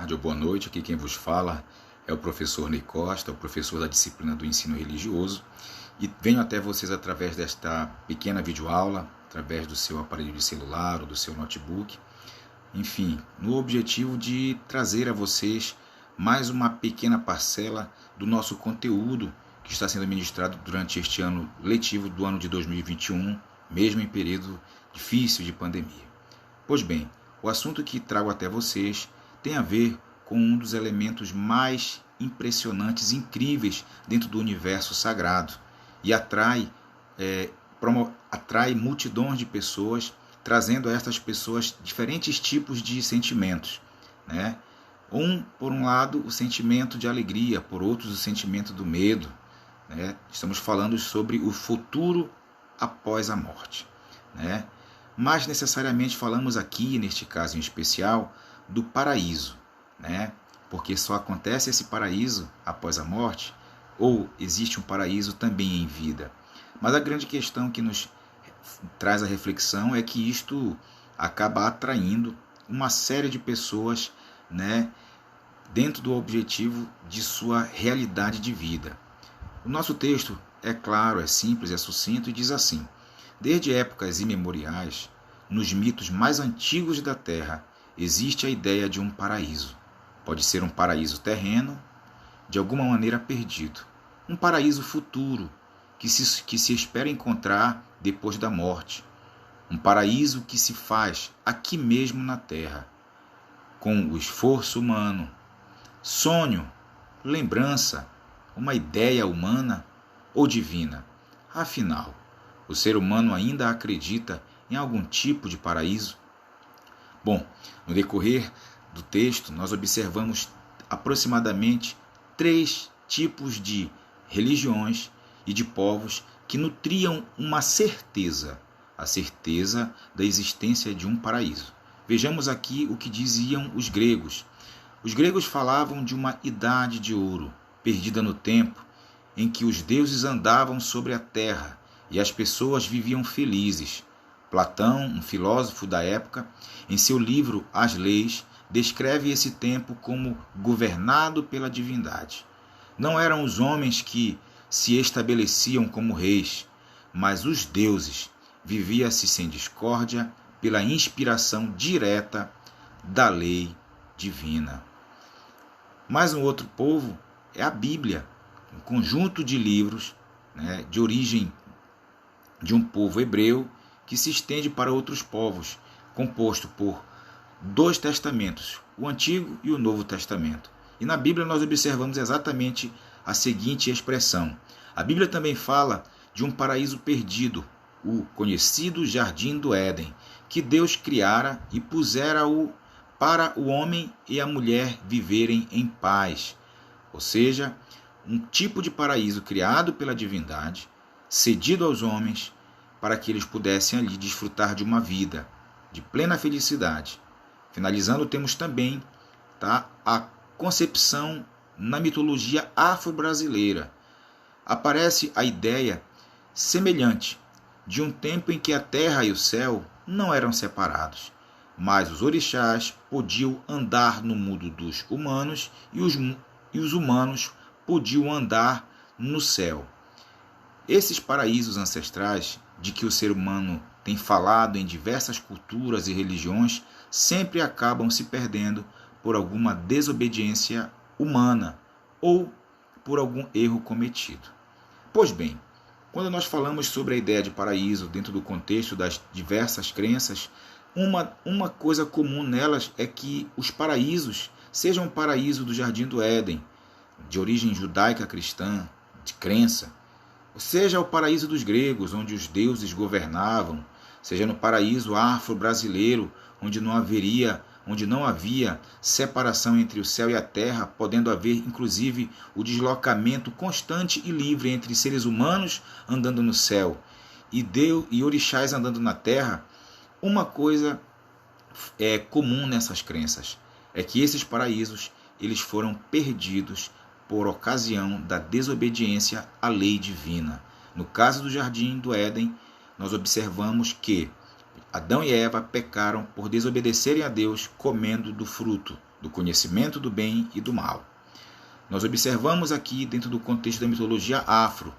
tarde ou boa noite. Aqui quem vos fala é o professor Ney Costa, o professor da disciplina do ensino religioso, e venho até vocês através desta pequena videoaula, através do seu aparelho de celular ou do seu notebook, enfim, no objetivo de trazer a vocês mais uma pequena parcela do nosso conteúdo que está sendo ministrado durante este ano letivo do ano de 2021, mesmo em período difícil de pandemia. Pois bem, o assunto que trago até vocês tem a ver com um dos elementos mais impressionantes, incríveis dentro do universo sagrado e atrai multidões de pessoas, trazendo a estas pessoas diferentes tipos de sentimentos, né? Por um lado, o sentimento de alegria, por outro, o sentimento do medo, né? Estamos falando sobre o futuro após a morte, né? Mas necessariamente falamos aqui, neste caso em especial, do paraíso, né? Porque só acontece esse paraíso após a morte, ou existe um paraíso também em vida. Mas a grande questão que nos traz a reflexão é que isto acaba atraindo uma série de pessoas, né, dentro do objetivo de sua realidade de vida. O nosso texto é claro, é simples, é sucinto e diz assim: desde épocas imemoriais, nos mitos mais antigos da Terra, existe a ideia de um paraíso. Pode ser um paraíso terreno, de alguma maneira perdido. Um paraíso futuro, que se espera encontrar depois da morte. Um paraíso que se faz aqui mesmo na Terra, com o esforço humano. Sonho, lembrança, uma ideia humana ou divina. Afinal, o ser humano ainda acredita em algum tipo de paraíso? Bom, no decorrer do texto, nós observamos aproximadamente 3 tipos de religiões e de povos que nutriam uma certeza, a certeza da existência de um paraíso. Vejamos aqui o que diziam os gregos. Os gregos falavam de uma idade de ouro, perdida no tempo, em que os deuses andavam sobre a terra e as pessoas viviam felizes. Platão, um filósofo da época, em seu livro As Leis, descreve esse tempo como governado pela divindade. Não eram os homens que se estabeleciam como reis, mas os deuses. Vivia-se sem discórdia pela inspiração direta da lei divina. Mais um outro povo é a Bíblia, um conjunto de livros, né, de origem de um povo hebreu que se estende para outros povos, composto por 2 testamentos, o Antigo e o Novo Testamento. E na Bíblia nós observamos exatamente a seguinte expressão. A Bíblia também fala de um paraíso perdido, o conhecido Jardim do Éden, que Deus criara e pusera-o para o homem e a mulher viverem em paz. Ou seja, um tipo de paraíso criado pela divindade, cedido aos homens, para que eles pudessem ali desfrutar de uma vida de plena felicidade. Finalizando, temos também a concepção na mitologia afro-brasileira. Aparece a ideia semelhante de um tempo em que a terra e o céu não eram separados, mas os orixás podiam andar no mundo dos humanos e os humanos podiam andar no céu. Esses paraísos ancestrais, de que o ser humano tem falado em diversas culturas e religiões, sempre acabam se perdendo por alguma desobediência humana ou por algum erro cometido. Pois bem, quando nós falamos sobre a ideia de paraíso dentro do contexto das diversas crenças, uma coisa comum nelas é que os paraísos sejam o paraíso do Jardim do Éden, de origem judaica cristã, de crença, seja o paraíso dos gregos, onde os deuses governavam, seja no paraíso afro-brasileiro, onde não havia separação entre o céu e a terra, podendo haver inclusive o deslocamento constante e livre entre seres humanos andando no céu e Deus e orixás andando na terra. Uma coisa é comum nessas crenças, é que esses paraísos eles foram perdidos por ocasião da desobediência à lei divina. No caso do Jardim do Éden, nós observamos que Adão e Eva pecaram por desobedecerem a Deus comendo do fruto, do conhecimento do bem e do mal. Nós observamos aqui, dentro do contexto da mitologia afro,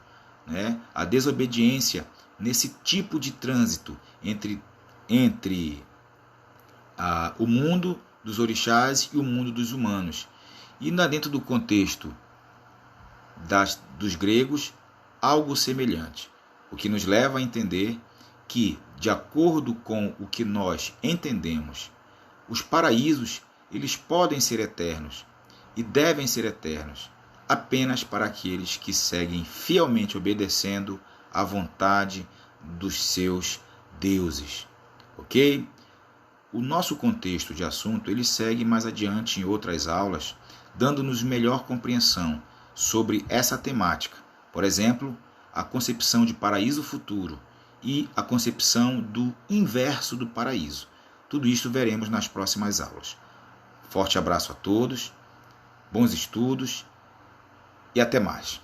né, a desobediência nesse tipo de trânsito entre o mundo dos orixás e o mundo dos humanos. E dentro do contexto dos gregos, algo semelhante, o que nos leva a entender que, de acordo com o que nós entendemos, os paraísos eles podem ser eternos e devem ser eternos apenas para aqueles que seguem fielmente obedecendo à vontade dos seus deuses. Ok? O nosso contexto de assunto ele segue mais adiante em outras aulas, dando-nos melhor compreensão sobre essa temática. Por exemplo, a concepção de paraíso futuro e a concepção do inverso do paraíso. Tudo isto veremos nas próximas aulas. Forte abraço a todos, bons estudos e até mais.